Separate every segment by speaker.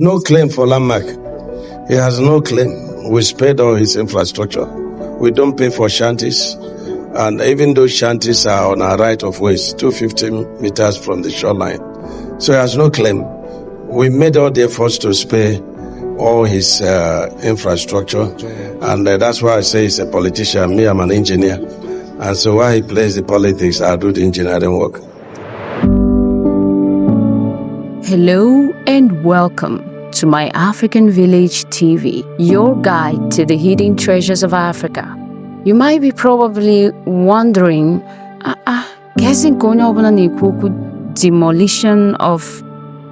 Speaker 1: No claim for landmark. He has no claim. We spared all his infrastructure. We don't pay for shanties. And even those shanties are on our right of ways, 250 meters from the shoreline. So he has no claim. We made all the efforts to spare all his infrastructure. And that's why I say he's a politician. Me, I'm an engineer. And so while he plays the politics, I'll do the engineering work.
Speaker 2: Hello and welcome to My African Village TV, your guide to the hidden treasures of Africa. You might be probably wondering, guessing demolition of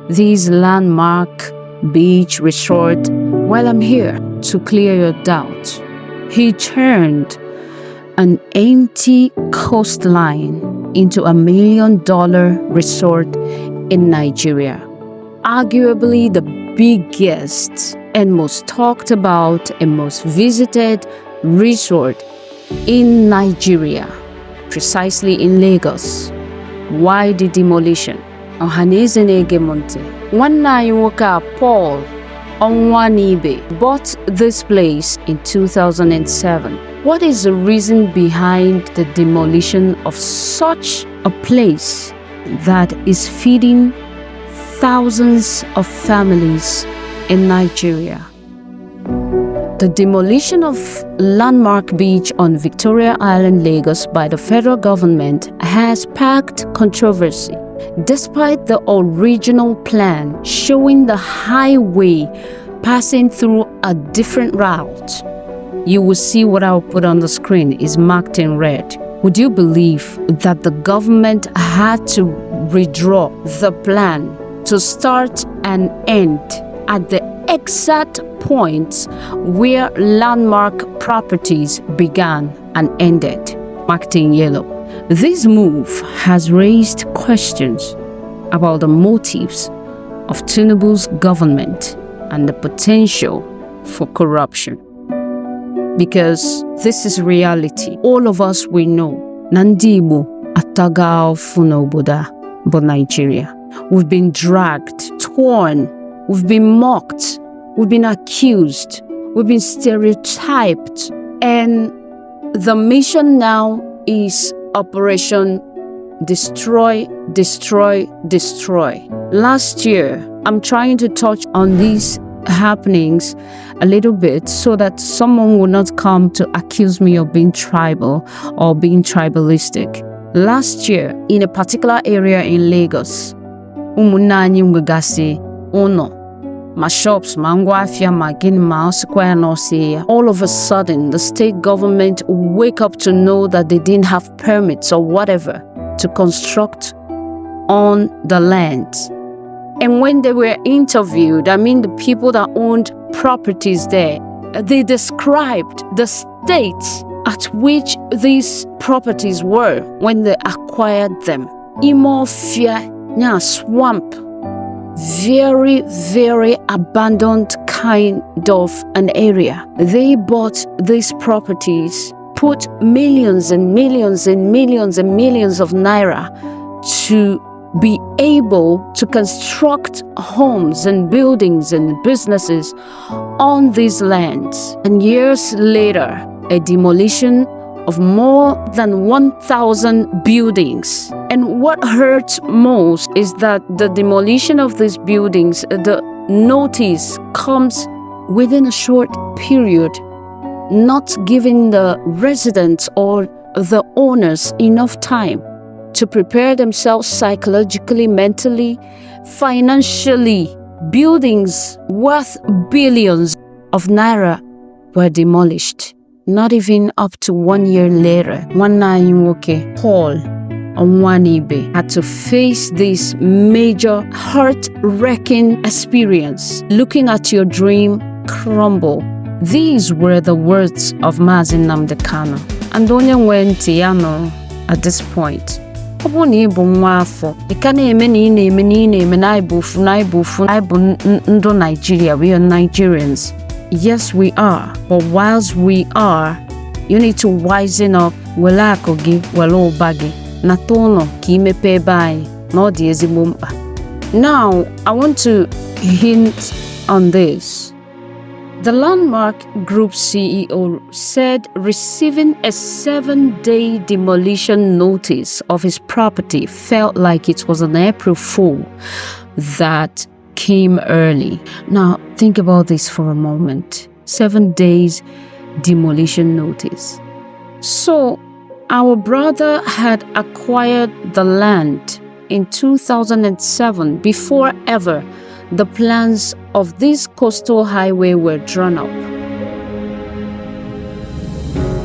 Speaker 2: these landmark beach resort? Well, I'm here to clear your doubt. He turned an empty coastline into $1 million resort in Nigeria. Arguably the biggest and most talked about and most visited resort in Nigeria, precisely in Lagos. Why the demolition? Ohaneze Negemonte. One Naiwoka Paul Onwuanibe bought this place in 2007. What is the reason behind the demolition of such a place that is feeding thousands of families in Nigeria? The demolition of Landmark Beach on Victoria Island, Lagos by the federal government has sparked controversy. Despite the original plan showing the highway passing through a different route, you will see what I'll put on the screen is marked in red. Would you believe that the government had to redraw the plan to start and end at the exact points where landmark properties began and ended, marked in yellow? This move has raised questions about the motives of Tinubu's government and the potential for corruption. Because this is reality. All of us we know. Nandi Igbo ataga funoboda but Nigeria. We've been dragged, torn, we've been mocked, we've been accused, we've been stereotyped, and the mission now is Operation Destroy, Destroy, Destroy. Last year, I'm trying to touch on these happenings a little bit so that someone will not come to accuse me of being tribal or being tribalistic. Last year, in a particular area in Lagos, umunanyi mwegasi ono ma shops ma ngwafia ma gini ma square no say, all of a sudden the state government wake up to know that they didn't have permits or whatever to construct on the land. And when they were interviewed, the people that owned properties there, they described the state at which these properties were when they acquired them. Imofia, swamp, very, very abandoned kind of an area. They bought these properties, put millions and millions and millions and millions of naira to be able to construct homes and buildings and businesses on these lands. And years later, a demolition of more than 1,000 buildings. And what hurts most is that the demolition of these buildings, the notice comes within a short period, not giving the residents or the owners enough time to prepare themselves psychologically, mentally, financially. Buildings worth billions of naira were demolished. Not even up to 1 year later, one Paul Onwuanibe had to face this major heart-wrecking experience, looking at your dream crumble. These were the words of Mazi Nnamdi Kanu. And onye went at this point. Nigeria, we are Nigerians. Yes, we are. But whilst we are, you need to wisen up. Welakogi, welo bagi. Natono ki mepe bai. No di ezigbo mkpa. Now, I want to hint on this. The Landmark Group CEO said receiving a 7-day demolition notice of his property felt like it was an April Fool that came early. Now, think about this for a moment. 7 days demolition notice. So, our brother had acquired the land in 2007 before ever the plans of this coastal highway were drawn up.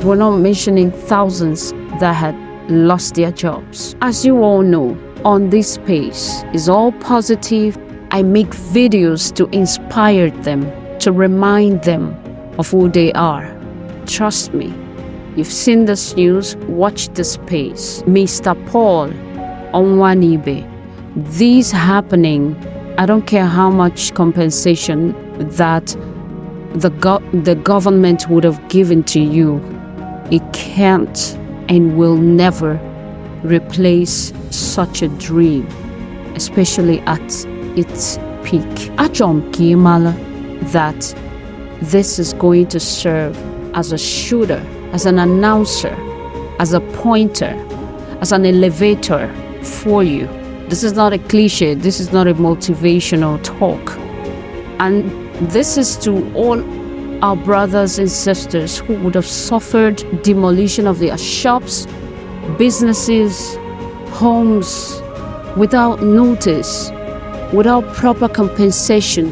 Speaker 2: We're not mentioning thousands that had lost their jobs. As you all know, on this page is all positive. I make videos to inspire them, to remind them of who they are. Trust me, you've seen this news, watch this page. Mr. Paul Onwuanibe, this happening, I don't care how much compensation that the government would have given to you, it can't and will never replace such a dream, especially at its peak. Achom Kimala that this is going to serve as a shooter, as an announcer, as a pointer, as an elevator for you. This is not a cliche, this is not a motivational talk. And this is to all our brothers and sisters who would have suffered demolition of their shops, businesses, homes without notice, without proper compensation,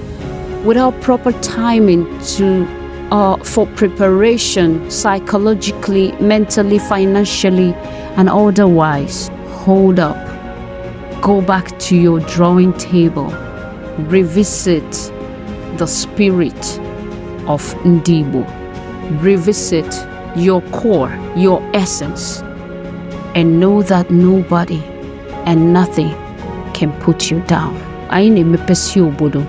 Speaker 2: without proper timing for preparation psychologically, mentally, financially, and otherwise. Hold up. Go back to your drawing table. Revisit the spirit of Igbo. Revisit your core, your essence, and know that nobody and nothing can put you down. Aine mepesi obodo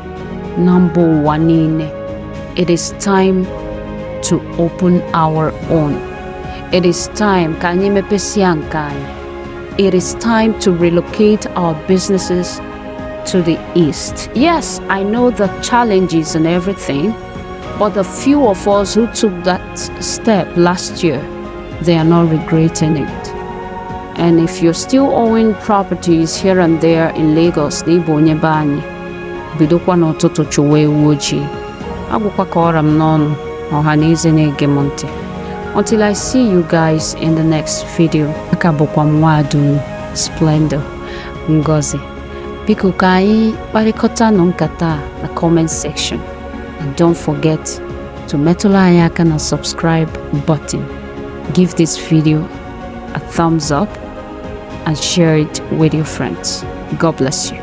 Speaker 2: number 1. It is time to open our own. It is time ka anyị mepesi nke anyị. It is time to relocate our businesses to the east. Yes, I know the challenges and everything, but the few of us who took that step last year, they are not regretting it. And if you're still owning properties here and there in Lagos, onye bidokwa n'ụtụtụ chụwa ewu ojii. Agwụkwa ka ọra m n'ọnụ, ọha na eze na-ege m ntị. Until I see you guys in the next video. Aka bụkwa m Nwadunu Splendor Ngozi. Biko ka anyị kparịkọta nụ nkata na comment section. And don't forget to metụla anyị aka na subscribe button. Give this video a thumbs up and share it with your friends. God bless you.